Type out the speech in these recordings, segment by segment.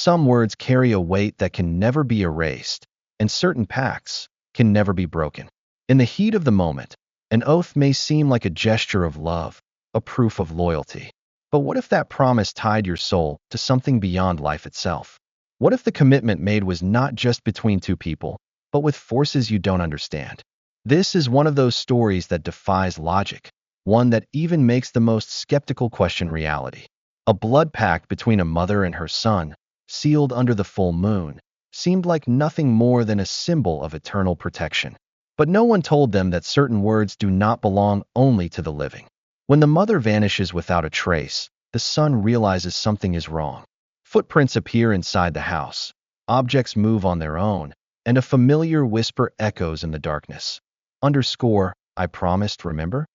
Some words carry a weight that can never be erased, and certain pacts can never be broken. In the heat of the moment, an oath may seem like a gesture of love, a proof of loyalty. But what if that promise tied your soul to something beyond life itself? What if the commitment made was not just between two people, but with forces you don't understand? This is one of those stories that defies logic, one that even makes the most skeptical question reality. A blood pact between a mother and her son, sealed under the full moon, seemed like nothing more than a symbol of eternal protection. But no one told them that certain words do not belong only to the living. When the mother vanishes without a trace, the son realizes something is wrong. Footprints appear inside the house, objects move on their own, and a familiar whisper echoes in the darkness. Underscore, I promised, remember?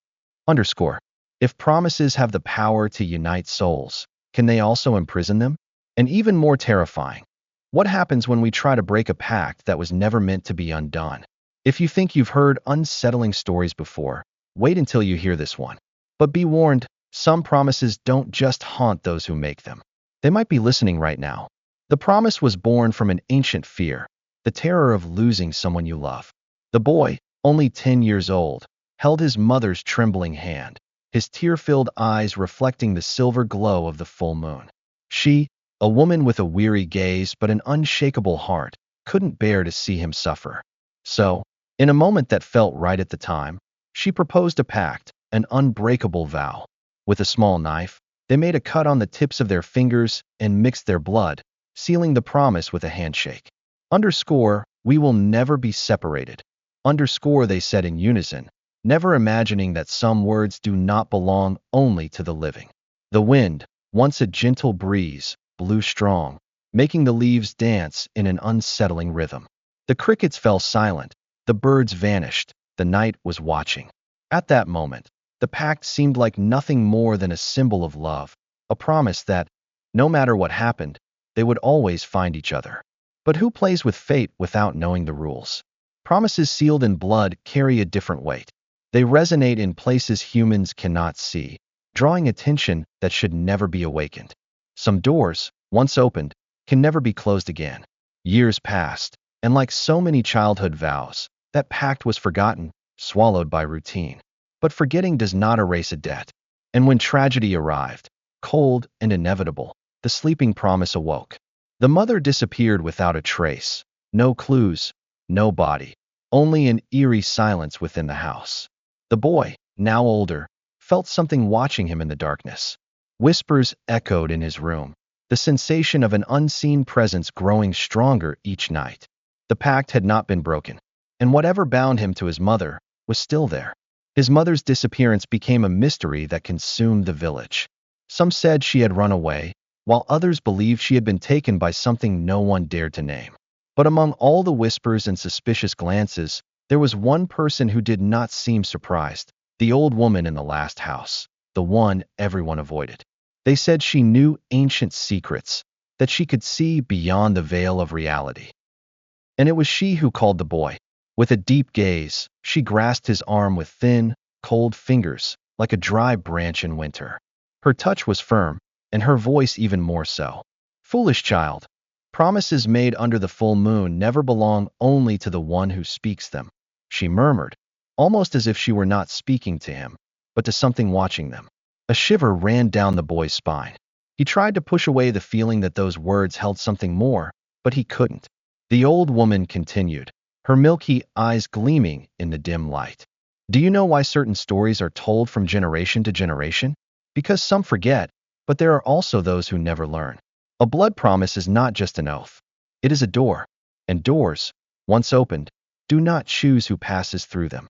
Underscore. If promises have the power to unite souls, can they also imprison them? And even more terrifying, what happens when we try to break a pact that was never meant to be undone? If you think you've heard unsettling stories before, wait until you hear this one. But be warned, some promises don't just haunt those who make them. They might be listening right now. The promise was born from an ancient fear, the terror of losing someone you love. The boy, only 10 years old, held his mother's trembling hand, his tear-filled eyes reflecting the silver glow of the full moon. She, a woman with a weary gaze but an unshakable heart, couldn't bear to see him suffer. So, in a moment that felt right at the time, she proposed a pact, an unbreakable vow. With a small knife, they made a cut on the tips of their fingers and mixed their blood, sealing the promise with a handshake. Underscore, we will never be separated. Underscore, they said in unison, never imagining that some words do not belong only to the living. The wind, once a gentle breeze, blew strong, making the leaves dance in an unsettling rhythm. The crickets fell silent, the birds vanished, the night was watching. At that moment, the pact seemed like nothing more than a symbol of love, a promise that, no matter what happened, they would always find each other. But who plays with fate without knowing the rules? Promises sealed in blood carry a different weight. They resonate in places humans cannot see, drawing attention that should never be awakened. Some doors, once opened, can never be closed again. Years passed, and like so many childhood vows, that pact was forgotten, swallowed by routine. But forgetting does not erase a debt. And when tragedy arrived, cold and inevitable, the sleeping promise awoke. The mother disappeared without a trace, no clues, no body, only an eerie silence within the house. The boy, now older, felt something watching him in the darkness. Whispers echoed in his room, the sensation of an unseen presence growing stronger each night. The pact had not been broken, and whatever bound him to his mother was still there. His mother's disappearance became a mystery that consumed the village. Some said she had run away, while others believed she had been taken by something no one dared to name. But among all the whispers and suspicious glances, there was one person who did not seem surprised, the old woman in the last house, the one everyone avoided. They said she knew ancient secrets, that she could see beyond the veil of reality. And it was she who called the boy. With a deep gaze, she grasped his arm with thin, cold fingers, like a dry branch in winter. Her touch was firm, and her voice even more so. Foolish child, promises made under the full moon never belong only to the one who speaks them, she murmured, almost as if she were not speaking to him, but to something watching them. A shiver ran down the boy's spine. He tried to push away the feeling that those words held something more, but he couldn't. The old woman continued, her milky eyes gleaming in the dim light. Do you know why certain stories are told from generation to generation? Because some forget, but there are also those who never learn. A blood promise is not just an oath. It is a door, and doors, once opened, do not choose who passes through them.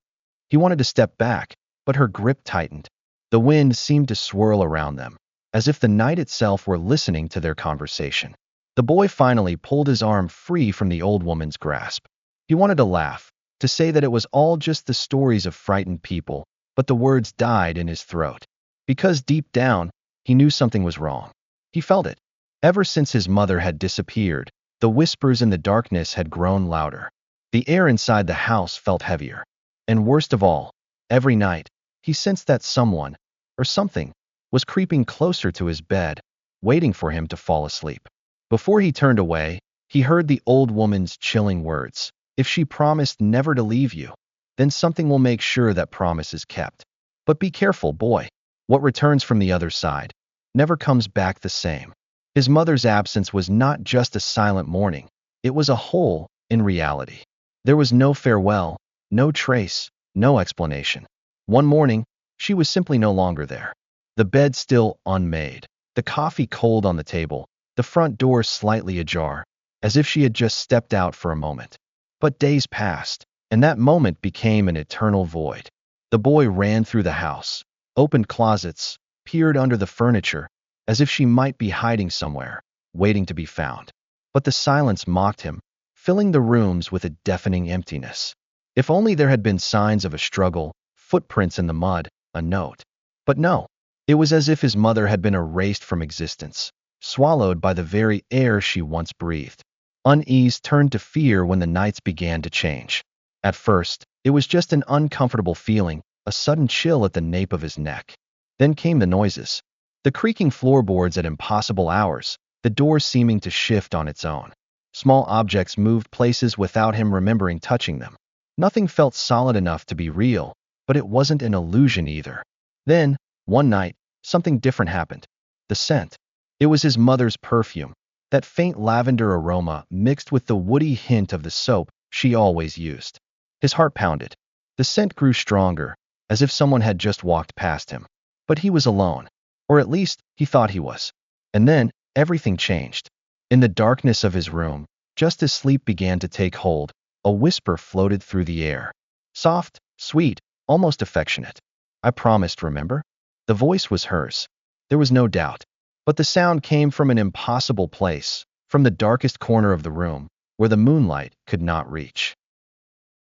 He wanted to step back, but her grip tightened. The wind seemed to swirl around them, as if the night itself were listening to their conversation. The boy finally pulled his arm free from the old woman's grasp. He wanted to laugh, to say that it was all just the stories of frightened people, but the words died in his throat. Because deep down, he knew something was wrong. He felt it. Ever since his mother had disappeared, the whispers in the darkness had grown louder. The air inside the house felt heavier. And worst of all, every night, he sensed that someone, or something, was creeping closer to his bed, waiting for him to fall asleep. Before he turned away, he heard the old woman's chilling words. If she promised never to leave you, then something will make sure that promise is kept. But be careful, boy. What returns from the other side never comes back the same. His mother's absence was not just a silent mourning. It was a hole in reality. There was no farewell, no trace, no explanation. One morning, she was simply no longer there. The bed still unmade, the coffee cold on the table, the front door slightly ajar, as if she had just stepped out for a moment. But days passed, and that moment became an eternal void. The boy ran through the house, opened closets, peered under the furniture, as if she might be hiding somewhere, waiting to be found. But the silence mocked him, filling the rooms with a deafening emptiness. If only there had been signs of a struggle, footprints in the mud, a note. But no, it was as if his mother had been erased from existence, swallowed by the very air she once breathed. Unease turned to fear when the nights began to change. At first, it was just an uncomfortable feeling, a sudden chill at the nape of his neck. Then came the noises. The creaking floorboards at impossible hours, the door seeming to shift on its own. Small objects moved places without him remembering touching them. Nothing felt solid enough to be real, but it wasn't an illusion either. Then, one night, something different happened. The scent. It was his mother's perfume, that faint lavender aroma mixed with the woody hint of the soap she always used. His heart pounded. The scent grew stronger, as if someone had just walked past him. But he was alone, or at least he thought he was. And then, everything changed. In the darkness of his room, just as sleep began to take hold, a whisper floated through the air. Soft, sweet, almost affectionate. I promised, remember? The voice was hers. There was no doubt. But the sound came from an impossible place, from the darkest corner of the room, where the moonlight could not reach.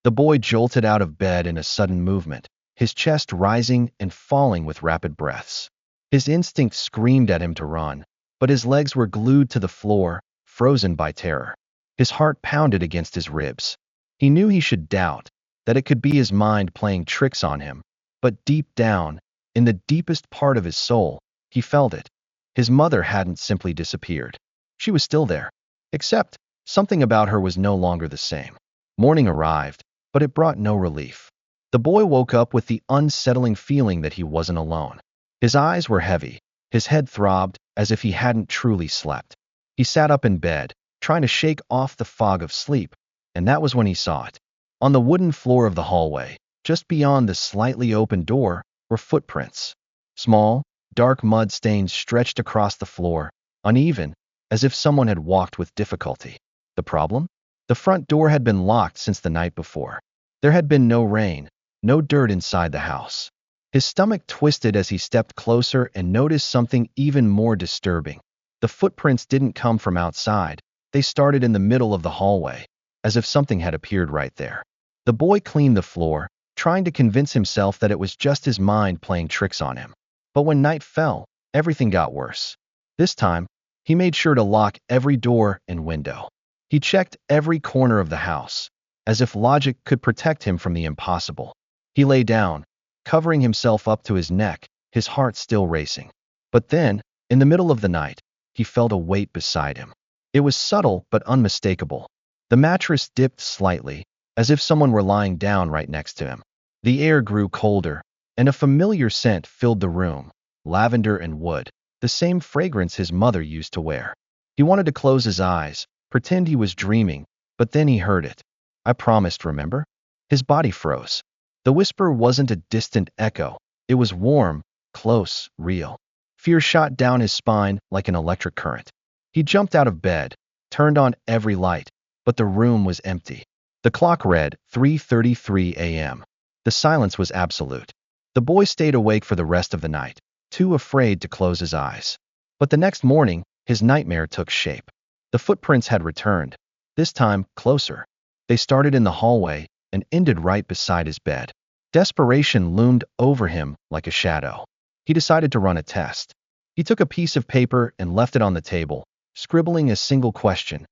The boy jolted out of bed in a sudden movement, his chest rising and falling with rapid breaths. His instinct screamed at him to run, but his legs were glued to the floor, frozen by terror. His heart pounded against his ribs. He knew he should doubt, that it could be his mind playing tricks on him, but deep down, in the deepest part of his soul, he felt it. His mother hadn't simply disappeared. She was still there. Except, something about her was no longer the same. Morning arrived, but it brought no relief. The boy woke up with the unsettling feeling that he wasn't alone. His eyes were heavy, his head throbbed as if he hadn't truly slept. He sat up in bed, trying to shake off the fog of sleep, and that was when he saw it. On the wooden floor of the hallway, just beyond the slightly open door, were footprints. Small, dark mud stains stretched across the floor, uneven, as if someone had walked with difficulty. The problem? The front door had been locked since the night before. There had been no rain, no dirt inside the house. His stomach twisted as he stepped closer and noticed something even more disturbing. The footprints didn't come from outside. They started in the middle of the hallway, as if something had appeared right there. The boy cleaned the floor, trying to convince himself that it was just his mind playing tricks on him. But when night fell, everything got worse. This time, he made sure to lock every door and window. He checked every corner of the house, as if logic could protect him from the impossible. He lay down, covering himself up to his neck, his heart still racing. But then, in the middle of the night, he felt a weight beside him. It was subtle but unmistakable. The mattress dipped slightly, as if someone were lying down right next to him. The air grew colder, and a familiar scent filled the room, lavender and wood, the same fragrance his mother used to wear. He wanted to close his eyes, pretend he was dreaming, but then he heard it. I promised, remember? His body froze. The whisper wasn't a distant echo. It was warm, close, real. Fear shot down his spine like an electric current. He jumped out of bed, turned on every light, but the room was empty. The clock read 3:33 a.m. The silence was absolute. The boy stayed awake for the rest of the night, too afraid to close his eyes. But the next morning, his nightmare took shape. The footprints had returned, this time closer. They started in the hallway and ended right beside his bed. Desperation loomed over him like a shadow. He decided to run a test. He took a piece of paper and left it on the table, scribbling a single question.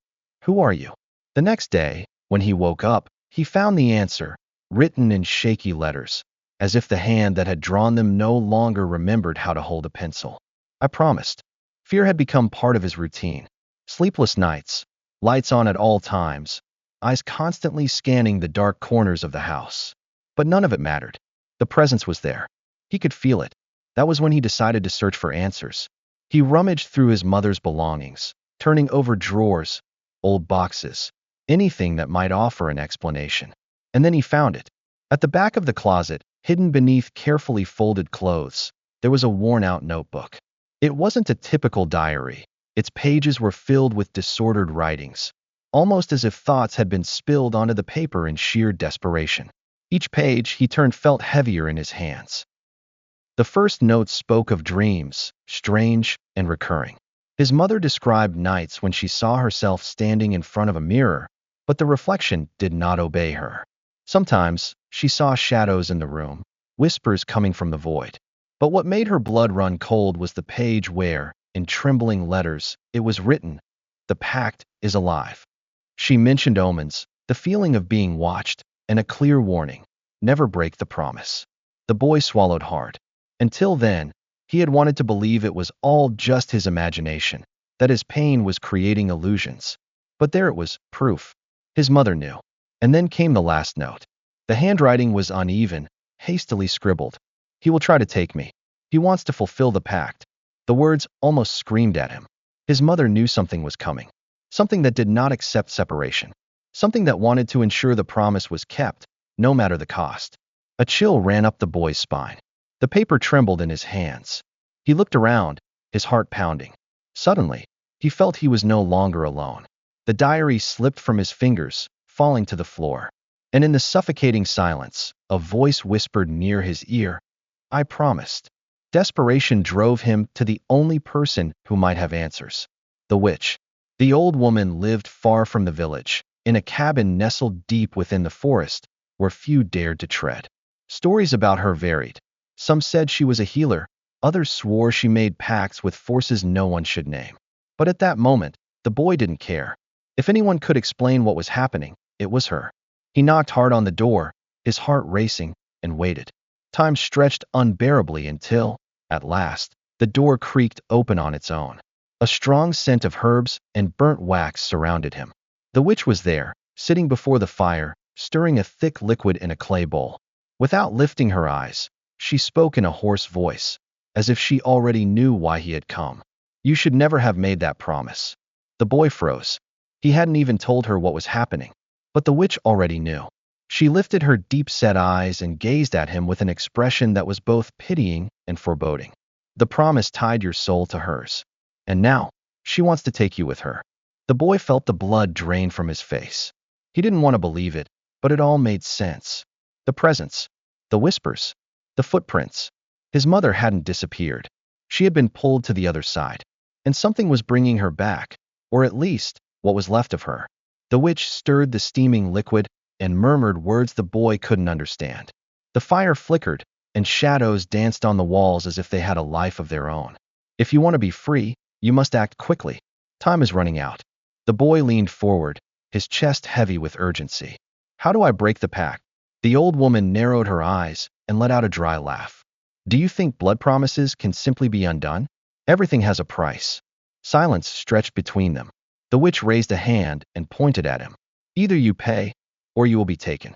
Who are you? The next day, when he woke up, he found the answer, written in shaky letters, as if the hand that had drawn them no longer remembered how to hold a pencil. I promised. Fear had become part of his routine. Sleepless nights, lights on at all times, eyes constantly scanning the dark corners of the house. But none of it mattered. The presence was there. He could feel it. That was when he decided to search for answers. He rummaged through his mother's belongings, turning over drawers, old boxes, anything that might offer an explanation. And then he found it. At the back of the closet, hidden beneath carefully folded clothes, there was a worn-out notebook. It wasn't a typical diary. Its pages were filled with disordered writings, almost as if thoughts had been spilled onto the paper in sheer desperation. Each page he turned felt heavier in his hands. The first notes spoke of dreams, strange and recurring. His mother described nights when she saw herself standing in front of a mirror, but the reflection did not obey her. Sometimes she saw shadows in the room, whispers coming from the void. But what made her blood run cold was the page where, in trembling letters, it was written, "The pact is alive." She mentioned omens, the feeling of being watched, and a clear warning: never break the promise. The boy swallowed hard. Until then, he had wanted to believe it was all just his imagination, that his pain was creating illusions. But there it was, proof. His mother knew. And then came the last note. The handwriting was uneven, hastily scribbled. "He will try to take me. He wants to fulfill the pact." The words almost screamed at him. His mother knew something was coming. Something that did not accept separation. Something that wanted to ensure the promise was kept, no matter the cost. A chill ran up the boy's spine. The paper trembled in his hands. He looked around, his heart pounding. Suddenly, he felt he was no longer alone. The diary slipped from his fingers, falling to the floor. And in the suffocating silence, a voice whispered near his ear, "I promised." Desperation drove him to the only person who might have answers. The witch. The old woman lived far from the village, in a cabin nestled deep within the forest, where few dared to tread. Stories about her varied. Some said she was a healer, others swore she made pacts with forces no one should name. But at that moment, the boy didn't care. If anyone could explain what was happening, it was her. He knocked hard on the door, his heart racing, and waited. Time stretched unbearably until, at last, the door creaked open on its own. A strong scent of herbs and burnt wax surrounded him. The witch was there, sitting before the fire, stirring a thick liquid in a clay bowl. Without lifting her eyes, she spoke in a hoarse voice, as if she already knew why he had come. "You should never have made that promise." The boy froze. He hadn't even told her what was happening. But the witch already knew. She lifted her deep-set eyes and gazed at him with an expression that was both pitying and foreboding. "The promise tied your soul to hers. And now, she wants to take you with her." The boy felt the blood drain from his face. He didn't want to believe it, but it all made sense. The presence, the whispers, the footprints. His mother hadn't disappeared. She had been pulled to the other side. And something was bringing her back, or at least, what was left of her. The witch stirred the steaming liquid and murmured words the boy couldn't understand. The fire flickered, and shadows danced on the walls as if they had a life of their own. "If you want to be free, you must act quickly. Time is running out." The boy leaned forward, his chest heavy with urgency. "How do I break the pact?" The old woman narrowed her eyes and let out a dry laugh. "Do you think blood promises can simply be undone? Everything has a price." Silence stretched between them. The witch raised a hand and pointed at him. "Either you pay, or you will be taken."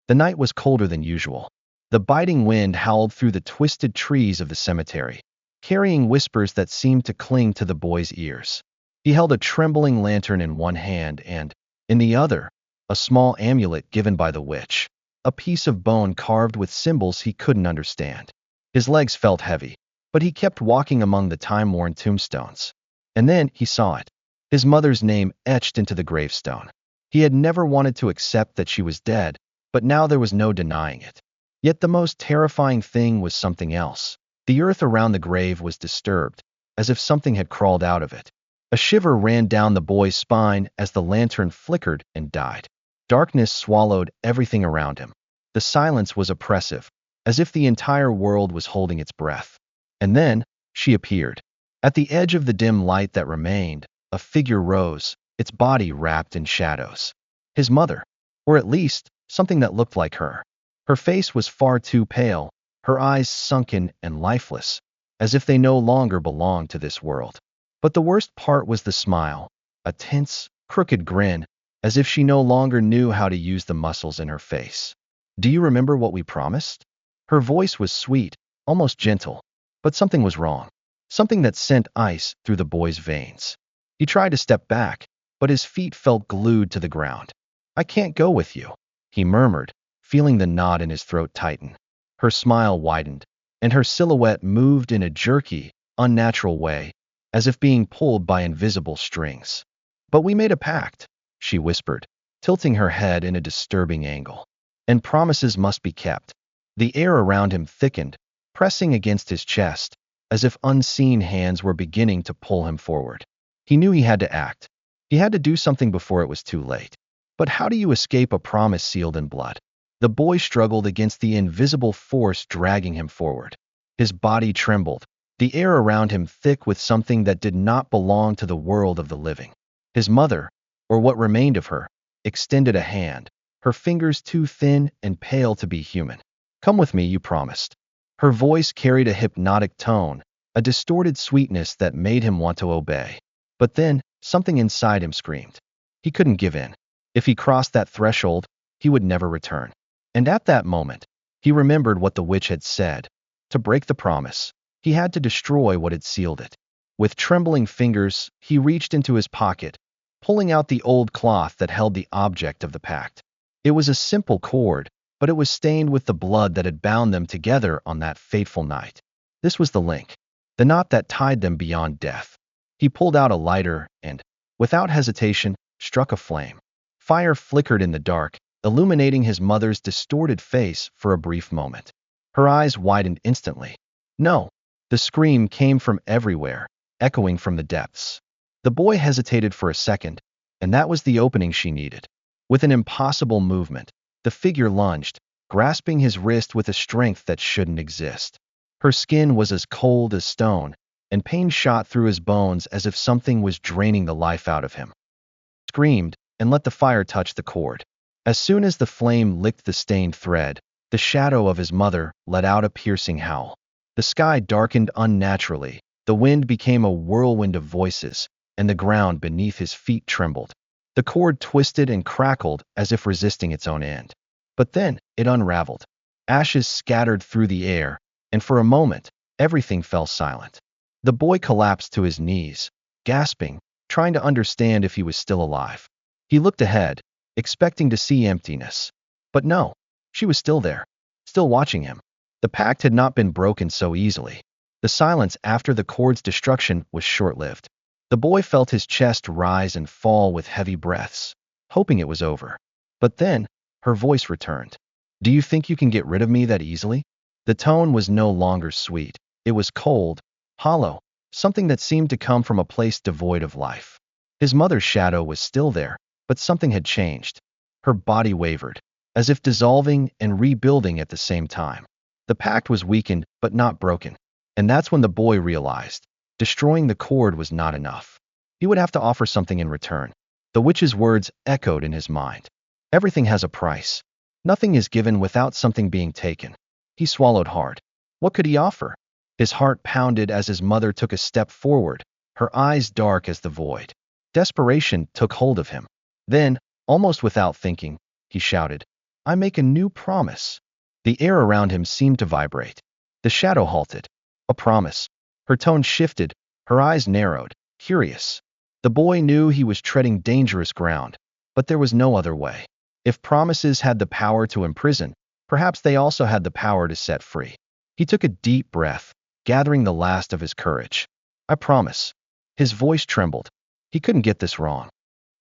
The night was colder than usual. The biting wind howled through the twisted trees of the cemetery, carrying whispers that seemed to cling to the boy's ears. He held a trembling lantern in one hand and, in the other, a small amulet given by the witch, a piece of bone carved with symbols he couldn't understand. His legs felt heavy, but he kept walking among the time-worn tombstones. And then he saw it. His mother's name etched into the gravestone. He had never wanted to accept that she was dead, but now there was no denying it. Yet the most terrifying thing was something else. The earth around the grave was disturbed, as if something had crawled out of it. A shiver ran down the boy's spine as the lantern flickered and died. Darkness swallowed everything around him. The silence was oppressive, as if the entire world was holding its breath. And then, she appeared. At the edge of the dim light that remained, a figure rose, its body wrapped in shadows. His mother, or at least, something that looked like her. Her face was far too pale, her eyes sunken and lifeless, as if they no longer belonged to this world. But the worst part was the smile, a tense, crooked grin, as if she no longer knew how to use the muscles in her face. Do you remember what we promised? Her voice was sweet, almost gentle, but something was wrong. Something that sent ice through the boy's veins. He tried to step back, but his feet felt glued to the ground. I can't go with you, he murmured, feeling the knot in his throat tighten. Her smile widened, and her silhouette moved in a jerky, unnatural way, as if being pulled by invisible strings. But we made a pact, she whispered, tilting her head in a disturbing angle. And promises must be kept. The air around him thickened, pressing against his chest, as if unseen hands were beginning to pull him forward. He knew he had to act. He had to do something before it was too late. But how do you escape a promise sealed in blood? The boy struggled against the invisible force dragging him forward. His body trembled, the air around him thick with something that did not belong to the world of the living. His mother, or what remained of her, extended a hand, her fingers too thin and pale to be human. Come with me, you promised. Her voice carried a hypnotic tone, a distorted sweetness that made him want to obey. But then, something inside him screamed. He couldn't give in. If he crossed that threshold, he would never return. And at that moment, he remembered what the witch had said. To break the promise, he had to destroy what had sealed it. With trembling fingers, he reached into his pocket, pulling out the old cloth that held the object of the pact. It was a simple cord, but it was stained with the blood that had bound them together on that fateful night. This was the link, the knot that tied them beyond death. He pulled out a lighter and, without hesitation, struck a flame. Fire flickered in the dark, illuminating his mother's distorted face for a brief moment. Her eyes widened instantly. No! The scream came from everywhere, echoing from the depths. The boy hesitated for a second, and that was the opening she needed. With an impossible movement, the figure lunged, grasping his wrist with a strength that shouldn't exist. Her skin was as cold as stone, and pain shot through his bones as if something was draining the life out of him. He screamed and let the fire touch the cord. As soon as the flame licked the stained thread, the shadow of his mother let out a piercing howl. The sky darkened unnaturally, the wind became a whirlwind of voices, and the ground beneath his feet trembled. The cord twisted and crackled as if resisting its own end. But then it unraveled. Ashes scattered through the air, and for a moment, everything fell silent. The boy collapsed to his knees, gasping, trying to understand if he was still alive. He looked ahead, expecting to see emptiness. But no, she was still there, still watching him. The pact had not been broken so easily. The silence after the cord's destruction was short-lived. The boy felt his chest rise and fall with heavy breaths, hoping it was over. But then, her voice returned. Do you think you can get rid of me that easily? The tone was no longer sweet. It was cold, hollow, something that seemed to come from a place devoid of life. His mother's shadow was still there, but something had changed. Her body wavered, as if dissolving and rebuilding at the same time. The pact was weakened, but not broken. And that's when the boy realized destroying the cord was not enough. He would have to offer something in return. The witch's words echoed in his mind. Everything has a price. Nothing is given without something being taken. He swallowed hard. What could he offer? His heart pounded as his mother took a step forward, her eyes dark as the void. Desperation took hold of him. Then, almost without thinking, he shouted, I make a new promise. The air around him seemed to vibrate. The shadow halted. A promise. Her tone shifted, her eyes narrowed, curious. The boy knew he was treading dangerous ground, but there was no other way. If promises had the power to imprison, perhaps they also had the power to set free. He took a deep breath, gathering the last of his courage. I promise. His voice trembled. He couldn't get this wrong.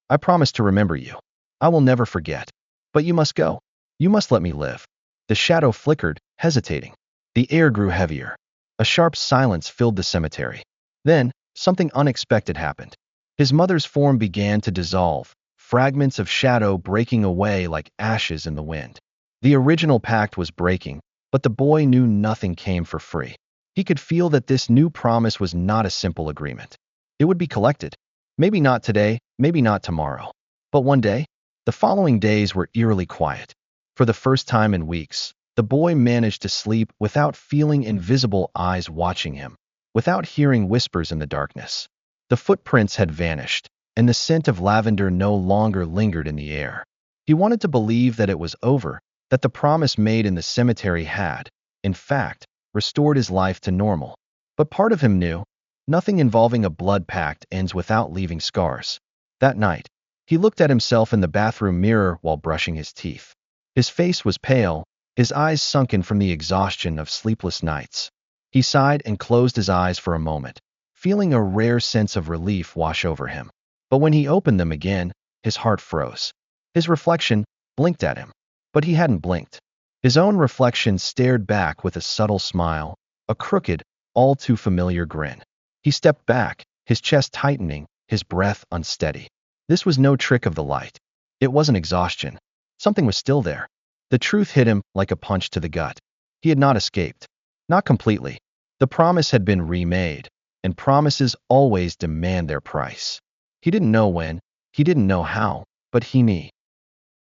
I promise to remember you. I will never forget. But you must go. You must let me live. The shadow flickered, hesitating. The air grew heavier. A sharp silence filled the cemetery. Then, something unexpected happened. His mother's form began to dissolve, fragments of shadow breaking away like ashes in the wind. The original pact was breaking, but the boy knew nothing came for free. He could feel that this new promise was not a simple agreement. It would be collected. Maybe not today, maybe not tomorrow. But one day, the following days were eerily quiet. For the first time in weeks, the boy managed to sleep without feeling invisible eyes watching him, without hearing whispers in the darkness. The footprints had vanished, and the scent of lavender no longer lingered in the air. He wanted to believe that it was over, that the promise made in the cemetery had, in fact, restored his life to normal. But part of him knew, nothing involving a blood pact ends without leaving scars. That night, he looked at himself in the bathroom mirror while brushing his teeth. His face was pale, his eyes sunken from the exhaustion of sleepless nights. He sighed and closed his eyes for a moment, feeling a rare sense of relief wash over him. But when he opened them again, his heart froze. His reflection blinked at him, but he hadn't blinked. His own reflection stared back with a subtle smile, a crooked, all too familiar grin. He stepped back, his chest tightening, his breath unsteady. This was no trick of the light. It wasn't exhaustion. Something was still there. The truth hit him like a punch to the gut. He had not escaped. Not completely. The promise had been remade, and promises always demand their price. He didn't know when, he didn't know how, but he knew.